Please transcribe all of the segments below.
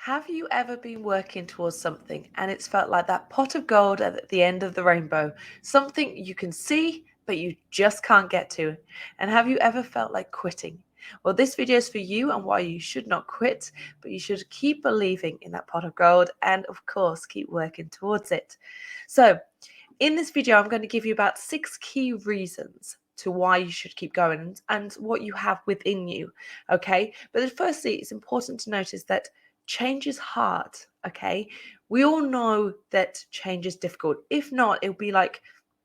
Have you ever been working towards something and it's felt like that pot of gold at the end of the rainbow? Something you can see, but you just can't get to? And have you ever felt like quitting? Well, this video is for you and why you should not quit, but you should keep believing in that pot of gold and, of course, keep working towards it. So, in this video, I'm going to give you about 6 key reasons to why you should keep going and what you have within you. Okay. But firstly, it's important to notice that change is hard. Okay. We all know that change is difficult. If not, it'll be like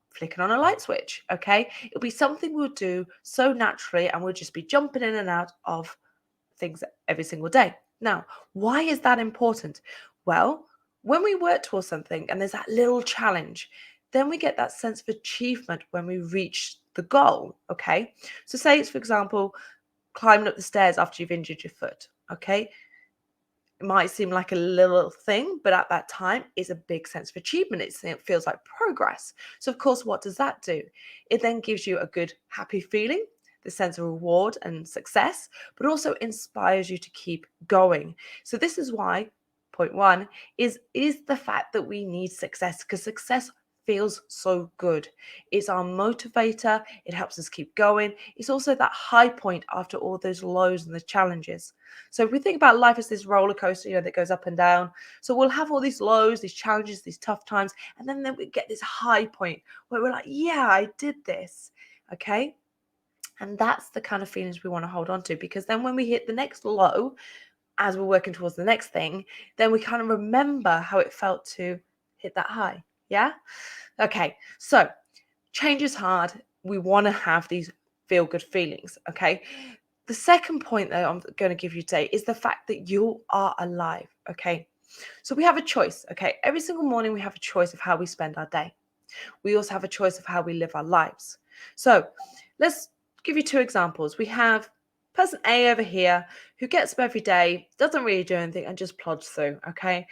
flicking on a light switch. Okay. It'll be something we'll do so naturally and we'll just be jumping in and out of things every single day. Now, why is that important? Well, when we work towards something and there's that little challenge, then we get that sense of achievement when we reach the goal. Okay. So, say it's, for example, climbing up the stairs after you've injured your foot. Okay. It might seem like a little thing, but at that time, it's a big sense of achievement. It feels like progress. So, of course, what does that do? It then gives you a good, happy feeling, the sense of reward and success, but also inspires you to keep going. So, this is why point one is the fact that we need success, because success feels so good. It's our motivator, it helps us keep going. It's also that high point after all those lows and the challenges. So if we think about life as this roller coaster, that goes up and down. So we'll have all these lows, these challenges, these tough times, and then we get this high point where we're like, yeah, I did this. Okay. And that's the kind of feelings we want to hold on to, because then when we hit the next low, as we're working towards the next thing, then we kind of remember how it felt to hit that high. Yeah. Okay. So change is hard. We want to have these feel good feelings. Okay. The second point that I'm going to give you today is the fact that you are alive. Okay. So we have a choice. Okay. Every single morning, we have a choice of how we spend our day. We also have a choice of how we live our lives. So let's give you 2 examples. We have person A over here who gets up every day, doesn't really do anything, and just plods through. Okay.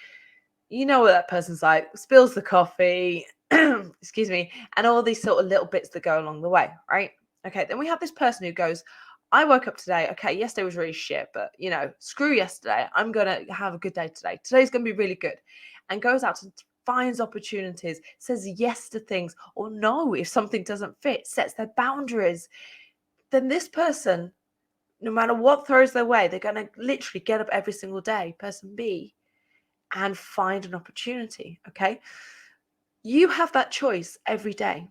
You know what that person's like, spills the coffee, excuse me, and all these sort of little bits that go along the way, right? Okay, then we have this person who goes, I woke up today. Okay, yesterday was really shit, but screw yesterday. I'm gonna have a good day today. Today's gonna be really good, and goes out and finds opportunities, says yes to things, or no if something doesn't fit, sets their boundaries. Then this person, no matter what throws their way, they're gonna literally get up every single day. Person B, and find an opportunity. Okay, you have that choice every day.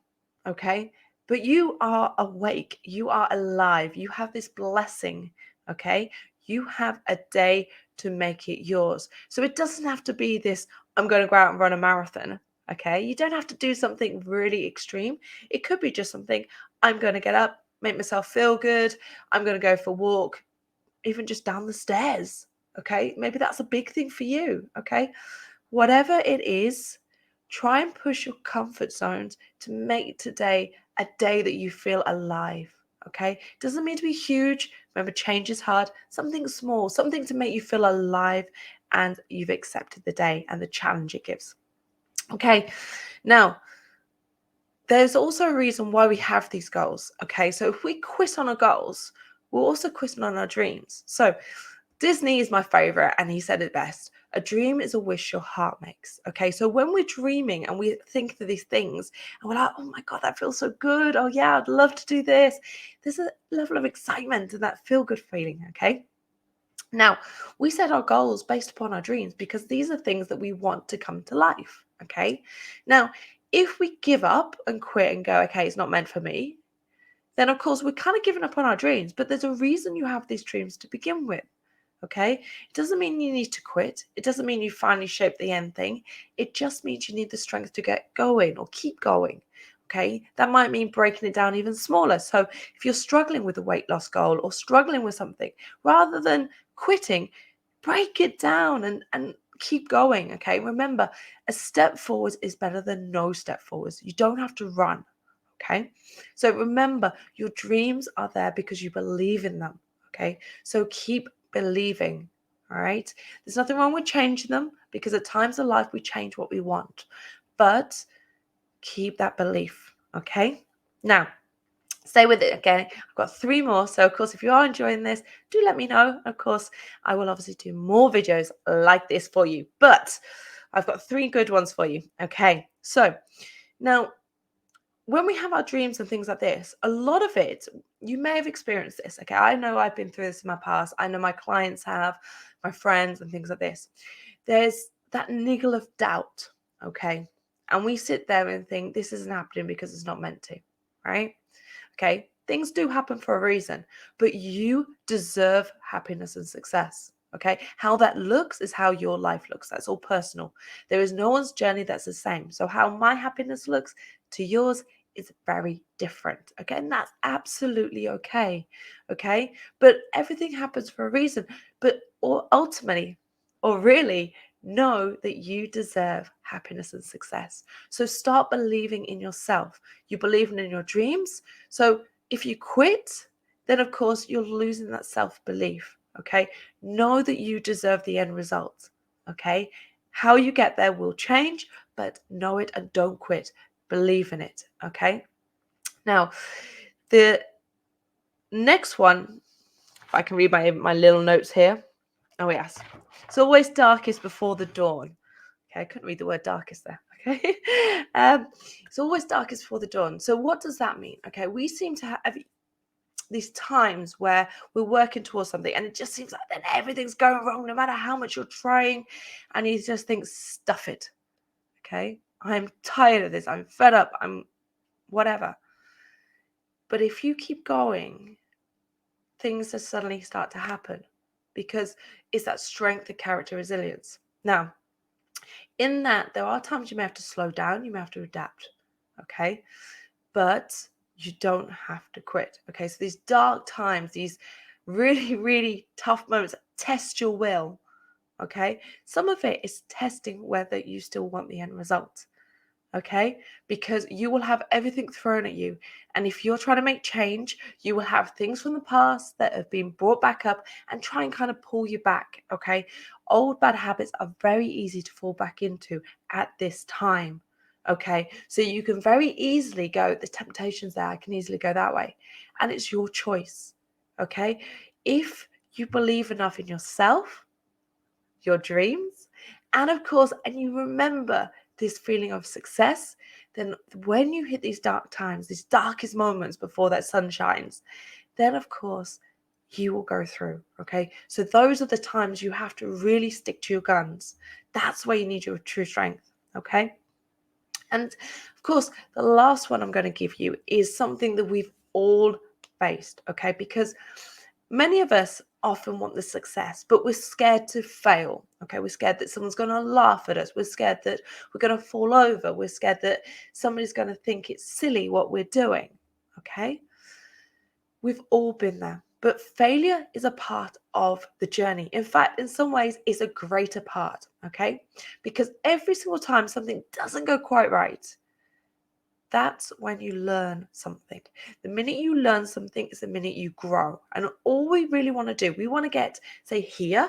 Okay, but you are awake, you are alive, you have this blessing. Okay, you have a day to make it yours. So it doesn't have to be this, I'm going to go out and run a marathon. Okay, you don't have to do something really extreme. It could be just something, I'm going to get up, make myself feel good, I'm going to go for a walk, even just down the stairs. Okay, maybe that's a big thing for you. Okay, whatever it is, try and push your comfort zones to make today a day that you feel alive. Okay, doesn't mean to be huge. Remember, change is hard. Something small, something to make you feel alive and you've accepted the day and the challenge it gives. Okay, now there's also a reason why we have these goals. Okay, so if we quit on our goals, we'll also quit on our dreams. So Disney is my favorite, and he said it best. A dream is a wish your heart makes. Okay, so when we're dreaming and we think of these things and we're like, oh my God, that feels so good. Oh, yeah, I'd love to do this. There's a level of excitement and that feel good feeling. Okay, now we set our goals based upon our dreams because these are things that we want to come to life. Okay, now if we give up and quit and go, okay, it's not meant for me, then of course we're kind of giving up on our dreams. But there's a reason you have these dreams to begin with. Okay, it doesn't mean you need to quit. It doesn't mean you finally shape the end thing. It just means you need the strength to get going or keep going. Okay, that might mean breaking it down even smaller. So if you're struggling with a weight loss goal or struggling with something, rather than quitting, break it down and keep going. Okay, remember, a step forward is better than no step forwards. You don't have to run. Okay, so remember, your dreams are there because you believe in them. Okay, so keep believing. All right, there's nothing wrong with changing them because at times in life we change what we want, but keep that belief. Okay, now Stay with it. Okay, I've got 3 more. So of course, if you are enjoying this, do let me know. Of course, I will obviously do more videos like this for you. But I've got 3 good ones for you. Okay, so now when we have our dreams and things like this, a lot of it, you may have experienced this. Okay, I know I've been through this in my past. I know my clients have, my friends, and things like this. There's that niggle of doubt. Okay, and we sit there and think this isn't happening because it's not meant to, right? Okay, things do happen for a reason, but you deserve happiness and success. Okay, how that looks is how your life looks. That's all personal. There is no one's journey that's the same. So, how my happiness looks to yours is very different. Okay, and that's absolutely okay. Okay, but everything happens for a reason. But or ultimately, or really, know that you deserve happiness and success. So, start believing in yourself. You believing in your dreams. So if you quit, then of course you're losing that self-belief. Okay. Know that you deserve the end result. Okay. How you get there will change, but know it and don't quit. Believe in it. Okay. Now, the next one, if I can read my little notes here. Oh, yes. It's always darkest before the dawn. Okay, I couldn't read the word darkest there. Okay. It's always darkest before the dawn. So what does that mean? Okay, we seem to have these times where we're working towards something and it just seems like then everything's going wrong no matter how much you're trying, and you just think, stuff it. Okay, I'm tired of this, I'm fed up, I'm whatever. But if you keep going, things just suddenly start to happen, because it's that strength of character resilience. Now, in that, there are times you may have to slow down, you may have to adapt. Okay, but you don't have to quit. Okay, so these dark times, these really, really tough moments, test your will. Okay, some of it is testing whether you still want the end result. Okay, because you will have everything thrown at you, and if you're trying to make change, you will have things from the past that have been brought back up and try and kind of pull you back. Okay, old bad habits are very easy to fall back into at this time. Okay, so you can very easily go, the temptation's there, I can easily go that way, and it's your choice. Okay, if you believe enough in yourself, your dreams, and of course, and you remember this feeling of success, then when you hit these dark times, these darkest moments before that sun shines, then of course you will go through. Okay, so those are the times you have to really stick to your guns. That's where you need your true strength. Okay, and of course, the last one I'm going to give you is something that we've all faced. Okay, because many of us often want the success, but we're scared to fail. Okay, we're scared that someone's going to laugh at us. We're scared that we're going to fall over. We're scared that somebody's going to think it's silly what we're doing. Okay, we've all been there. But failure is a part of the journey. In fact, in some ways, it's a greater part. Okay, because every single time something doesn't go quite right, that's when you learn something. The minute you learn something is the minute you grow. And all we really want to do, we want to get, say, here,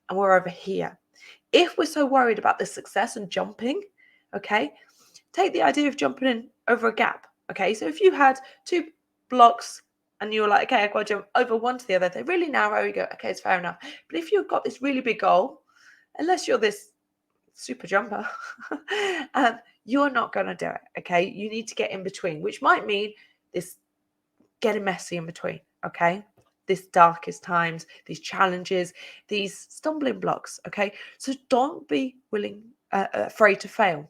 and we're over here. If we're so worried about the success and jumping, okay, take the idea of jumping in over a gap. Okay, so if you had 2 blocks and you were like, okay, I've got to jump over one to the other, they're really narrow, you go, okay, it's fair enough. But if you've got this really big goal, unless you're this super jumper, um, you're not going to do it. Okay, you need to get in between, which might mean this getting messy in between. Okay, this darkest times, these challenges, these stumbling blocks. Okay, so don't be afraid to fail.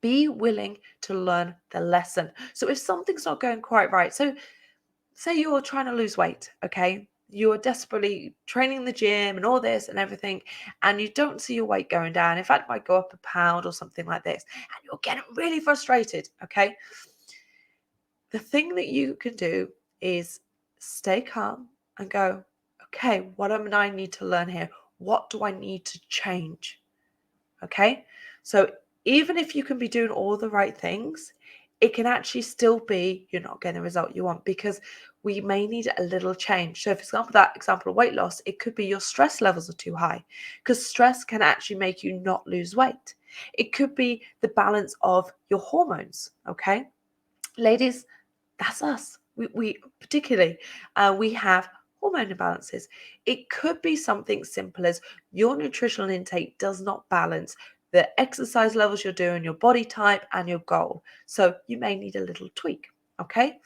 Be willing to learn the lesson. So if something's not going quite right, so say you're trying to lose weight, okay? You're desperately training in the gym and all this and everything, and you don't see your weight going down. In fact, it might go up a pound or something like this, and you're getting really frustrated, okay? The thing that you can do is stay calm and go, okay, what do I need to learn here? What do I need to change? Okay. So even if you can be doing all the right things, it can actually still be you're not getting the result you want, because we may need a little change. So, for example, that example of weight loss, it could be your stress levels are too high, because stress can actually make you not lose weight. It could be the balance of your hormones. Okay. Ladies, that's us. We particularly we have hormone imbalances. It could be something simple as your nutritional intake does not balance the exercise levels you're doing, your body type, and your goal. So you may need a little tweak. Okay,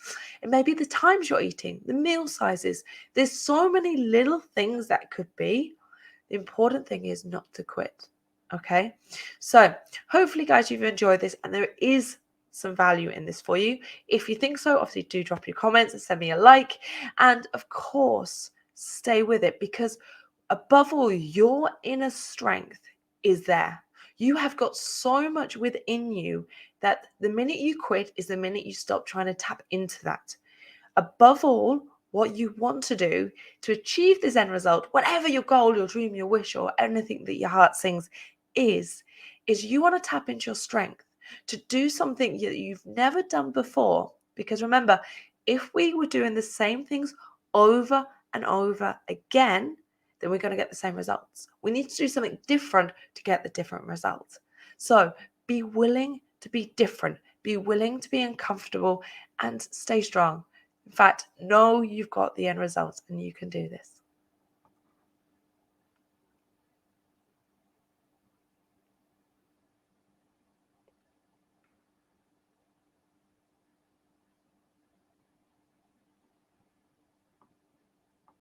it may be the times you're eating, the meal sizes. There's so many little things that could be. The important thing is not to quit. Okay, so hopefully, guys, you've enjoyed this and there is some value in this for you. If you think so, obviously do drop your comments and send me a like. And of course, stay with it because above all, your inner strength is there. You have got so much within you that the minute you quit is the minute you stop trying to tap into that. Above all, what you want to do to achieve this end result, whatever your goal, your dream, your wish, or anything that your heart sings is you want to tap into your strength to do something that you've never done before. Because remember, if we were doing the same things over and over again, then we're going to get the same results. We need to do something different to get the different results. So be willing to be different, be willing to be uncomfortable, and stay strong. In fact, know you've got the end result and you can do this.